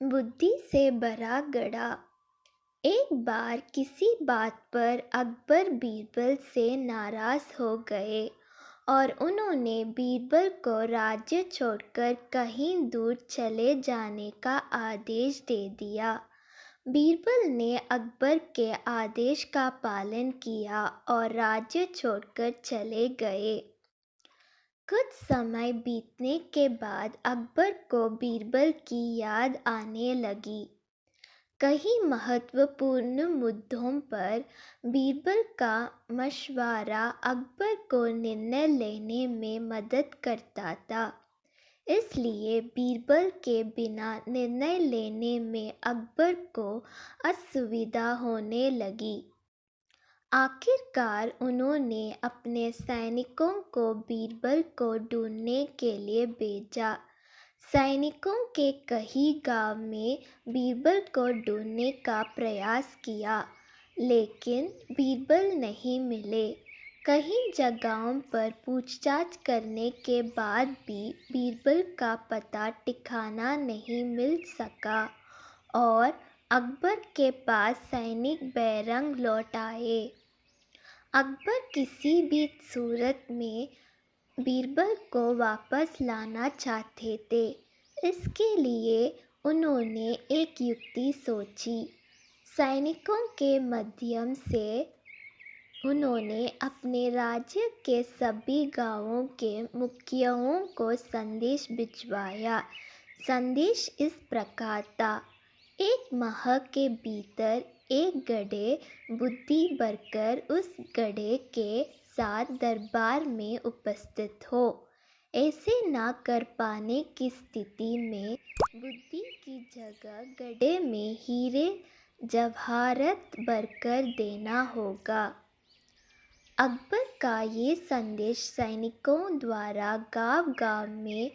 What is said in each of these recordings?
बुद्धि से भरा घड़ा। एक बार किसी बात पर अकबर बीरबल से नाराज हो गए और उन्होंने बीरबल को राज्य छोड़कर कहीं दूर चले जाने का आदेश दे दिया। बीरबल ने अकबर के आदेश का पालन किया और राज्य छोड़कर चले गए। कुछ समय बीतने के बाद अकबर को बीरबल की याद आने लगी। कई महत्वपूर्ण मुद्दों पर बीरबल का मशवरा अकबर को निर्णय लेने में मदद करता था, इसलिए बीरबल के बिना निर्णय लेने में अकबर को असुविधा होने लगी। आखिरकार उन्होंने अपने सैनिकों को बीरबल को ढूंढने के लिए भेजा। सैनिकों के कई गांव में बीरबल को ढूंढने का प्रयास किया, लेकिन बीरबल नहीं मिले। कई जगहों पर पूछताछ करने के बाद भी बीरबल का पता ठिकाना नहीं मिल सका और अकबर के पास सैनिक बैरंग लौट आए। अकबर किसी भी सूरत में बीरबल को वापस लाना चाहते थे। इसके लिए उन्होंने एक युक्ति सोची। सैनिकों के माध्यम से उन्होंने अपने राज्य के सभी गांवों के मुखियाओं को संदेश भिजवाया। संदेश इस प्रकार था, एक माह के भीतर एक गधे बुद्धि भरकर उस गधे के साथ दरबार में उपस्थित हो। ऐसे ना कर पाने की स्थिति में बुद्धि की जगह गधे में हीरे जवाहरात भरकर देना होगा। अकबर का ये संदेश सैनिकों द्वारा गांव-गांव में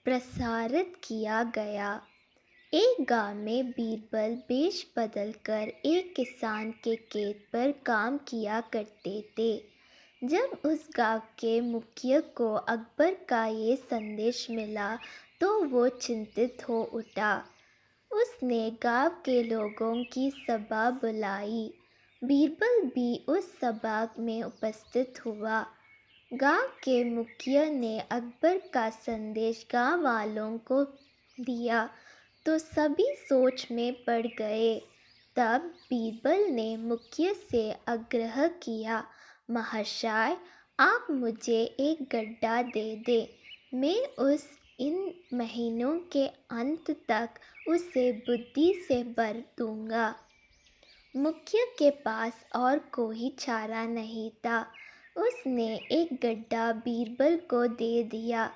प्रसारित किया गया। एक गांव में बीरबल वेश बदलकर एक किसान के खेत पर काम किया करते थे। जब उस गांव के मुखिया को अकबर का ये संदेश मिला तो वो चिंतित हो उठा। उसने गांव के लोगों की सभा बुलाई। बीरबल भी उस सभा में उपस्थित हुआ। गांव के मुखिया ने अकबर का संदेश गांव वालों को दिया तो सभी सोच में पड़ गए। तब बीरबल ने मुखिया से आग्रह किया, महाशय, आप मुझे एक गड्ढा दे दे। मैं इन महीनों के अंत तक उसे बुद्धि से भर दूंगा। मुखिया के पास और कोई चारा नहीं था। उसने एक गड्ढा बीरबल को दे दिया।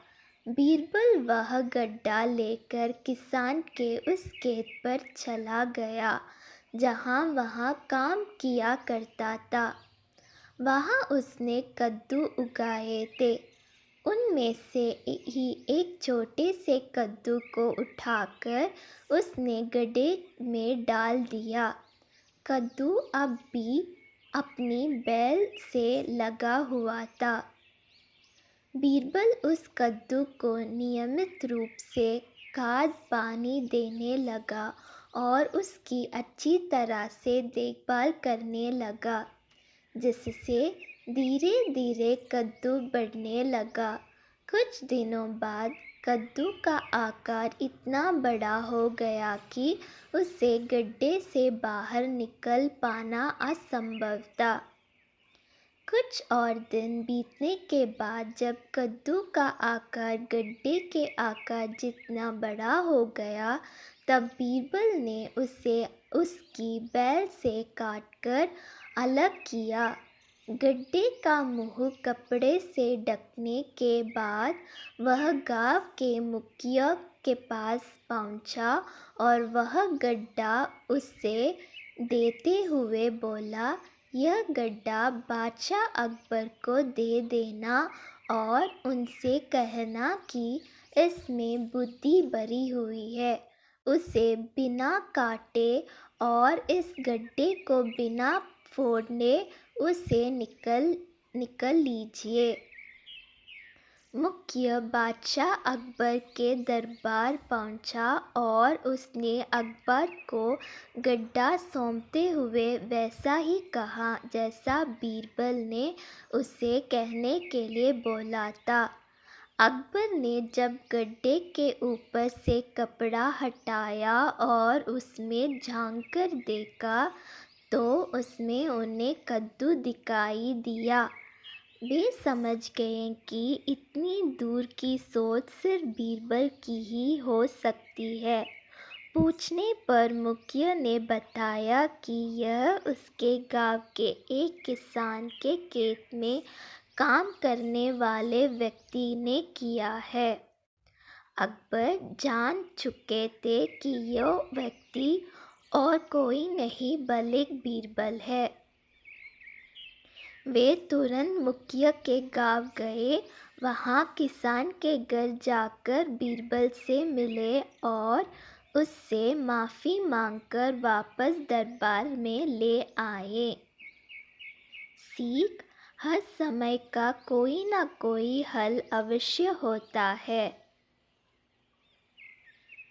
बीरबल वह गड्ढा लेकर किसान के उस खेत पर चला गया जहाँ वह काम किया करता था। वहाँ उसने कद्दू उगाए थे। उनमें से ही एक छोटे से कद्दू को उठाकर उसने गड्ढे में डाल दिया। कद्दू अब भी अपनी बेल से लगा हुआ था। बीरबल उस कद्दू को नियमित रूप से खाद पानी देने लगा और उसकी अच्छी तरह से देखभाल करने लगा, जिससे धीरे धीरे कद्दू बढ़ने लगा। कुछ दिनों बाद कद्दू का आकार इतना बड़ा हो गया कि उसे गड्ढे से बाहर निकल पाना असंभव था। कुछ और दिन बीतने के बाद जब कद्दू का आकार गड्ढे के आकार जितना बड़ा हो गया, तब बीरबल ने उसे उसकी बेल से काटकर अलग किया। गड्ढे का मुंह कपड़े से ढकने के बाद वह गांव के मुखिया के पास पहुंचा और वह गड्ढा उसे देते हुए बोला, यह गड्ढा बादशाह अकबर को दे देना और उनसे कहना कि इसमें बुद्धि भरी हुई है। उसे बिना काटे और इस गड्ढे को बिना फोड़ने उसे निकल लीजिए। मुखिया बादशाह अकबर के दरबार पहुंचा और उसने अकबर को गड्ढा सौंपते हुए वैसा ही कहा जैसा बीरबल ने उसे कहने के लिए बोला था। अकबर ने जब गड्ढे के ऊपर से कपड़ा हटाया और उसमें झांककर देखा तो उसमें उन्हें कद्दू दिखाई दिया। वे समझ गए कि इतनी दूर की सोच सिर्फ बीरबल की ही हो सकती है। पूछने पर मुखिया ने बताया कि यह उसके गांव के एक किसान के खेत में काम करने वाले व्यक्ति ने किया है। अकबर जान चुके थे कि यह व्यक्ति और कोई नहीं बल्कि बीरबल है। वे तुरंत मुखिया के गांव गए। वहां किसान के घर जाकर बीरबल से मिले और उससे माफ़ी मांगकर वापस दरबार में ले आए। सीख: हर समय का कोई ना कोई हल अवश्य होता है।